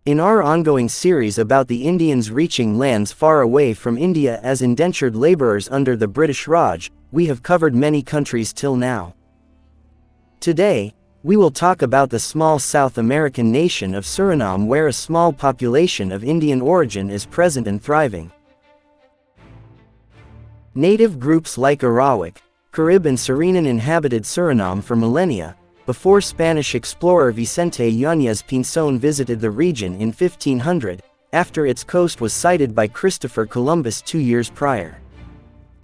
In our ongoing series about the Indians reaching lands far away from India as indentured laborers under the British Raj, we have covered many countries till now. Today, we will talk about the small South American nation of Suriname, where a small population of Indian origin is present and thriving. Native groups like Arawak, Carib and Suriname inhabited Suriname for millennia, before Spanish explorer Vicente Yáñez Pinzón visited the region in 1500, after its coast was sighted by Christopher Columbus 2 years prior.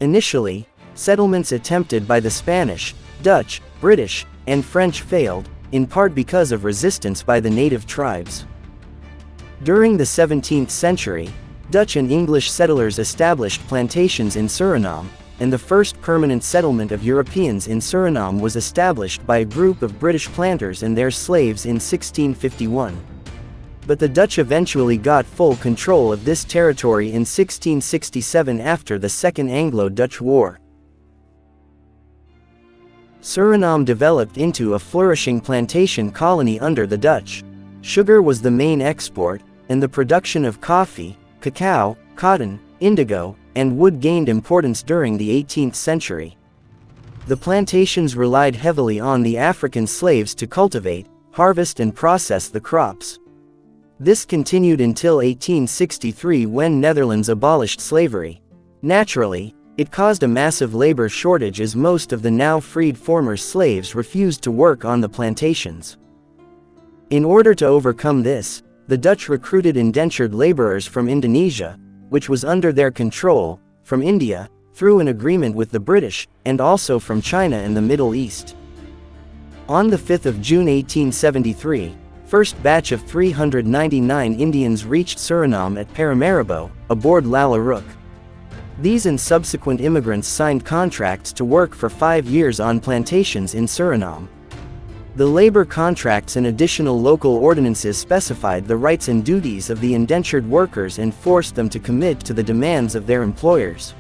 Initially, settlements attempted by the Spanish, Dutch, British, and French failed, in part because of resistance by the native tribes. During the 17th century, Dutch and English settlers established plantations in Suriname, and the first permanent settlement of Europeans in Suriname was established by a group of British planters and their slaves in 1651. But the Dutch eventually got full control of this territory in 1667 after the Second Anglo-Dutch War. Suriname developed into a flourishing plantation colony under the Dutch. Sugar was the main export, and the production of coffee, cacao, cotton, indigo, and wood gained importance during the 18th century. The plantations relied heavily on the African slaves to cultivate, harvest and process the crops. This continued until 1863, when Netherlands abolished slavery. Naturally, it caused a massive labor shortage as most of the now freed former slaves refused to work on the plantations. In order to overcome this, the Dutch recruited indentured laborers from Indonesia, which was under their control, from India, through an agreement with the British, and also from China and the Middle East. On the 5th of June 1873, first batch of 399 Indians reached Suriname at Paramaribo, aboard Lalla Rookh. These and subsequent immigrants signed contracts to work for 5 years on plantations in Suriname. The labor contracts and additional local ordinances specified the rights and duties of the indentured workers and forced them to commit to the demands of their employers.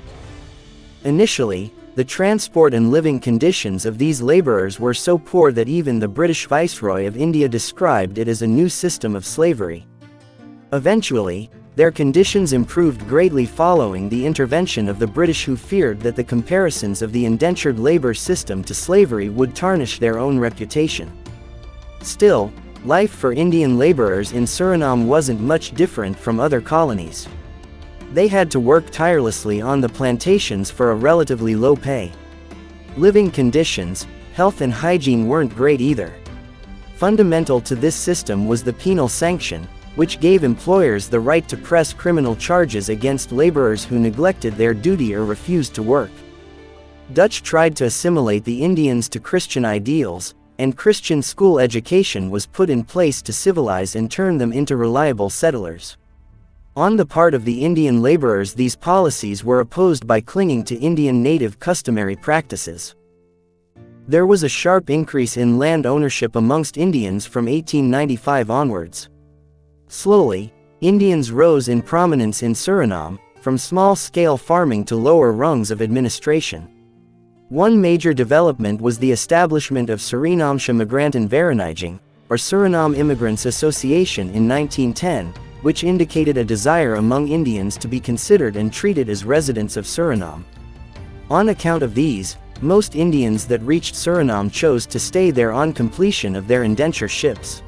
Initially, the transport and living conditions of these laborers were so poor that even the British Viceroy of India described it as a new system of slavery. Eventually, their conditions improved greatly following the intervention of the British, who feared that the comparisons of the indentured labor system to slavery would tarnish their own reputation. Still, life for Indian laborers in Suriname wasn't much different from other colonies. They had to work tirelessly on the plantations for a relatively low pay. Living conditions, health and hygiene weren't great either. Fundamental to this system was the penal sanction, which gave employers the right to press criminal charges against laborers who neglected their duty or refused to work. Dutch tried to assimilate the Indians to Christian ideals, and Christian school education was put in place to civilize and turn them into reliable settlers. On the part of the Indian laborers, these policies were opposed by clinging to Indian native customary practices. There was a sharp increase in land ownership amongst Indians from 1895 onwards. Slowly, Indians rose in prominence in Suriname, from small-scale farming to lower rungs of administration. One major development was the establishment of Surinamse Migranten Vereniging, or Suriname Immigrants Association, in 1910, which indicated a desire among Indians to be considered and treated as residents of Suriname. On account of these, most Indians that reached Suriname chose to stay there on completion of their indenture ships.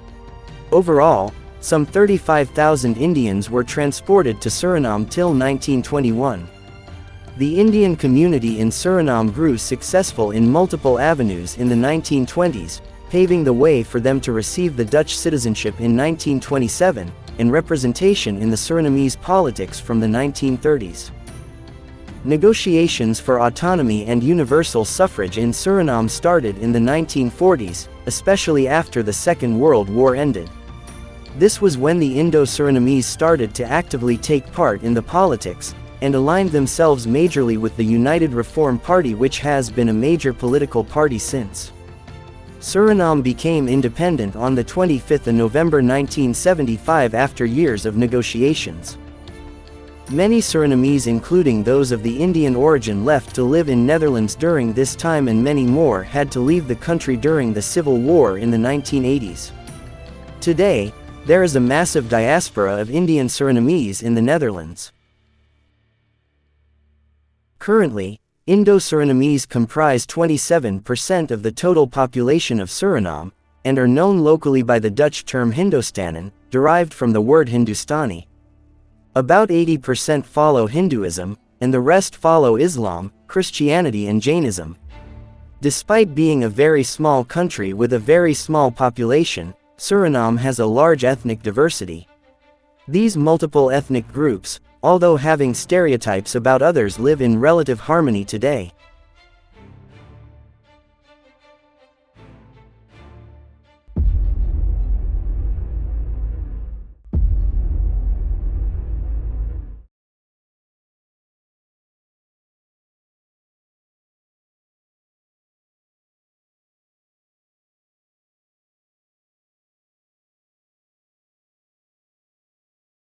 Overall, some 35,000 Indians were transported to Suriname till 1921. The Indian community in Suriname grew successful in multiple avenues in the 1920s, paving the way for them to receive the Dutch citizenship in 1927, and representation in the Surinamese politics from the 1930s. Negotiations for autonomy and universal suffrage in Suriname started in the 1940s, especially after the Second World War ended. This was when the Indo-Surinamese started to actively take part in the politics, and aligned themselves majorly with the United Reform Party, which has been a major political party since. Suriname became independent on the 25th of November 1975 after years of negotiations. Many Surinamese, including those of the Indian origin, left to live in Netherlands during this time, and many more had to leave the country during the Civil War in the 1980s. Today, There is a massive diaspora of Indian Surinamese in the Netherlands. Currently, Indo-Surinamese comprise 27% of the total population of Suriname, and are known locally by the Dutch term Hindoestanen, derived from the word Hindustani. About 80% follow Hinduism, and the rest follow Islam, Christianity and Jainism. Despite being a very small country with a very small population, Suriname has a large ethnic diversity. These multiple ethnic groups, although having stereotypes about others, live in relative harmony today.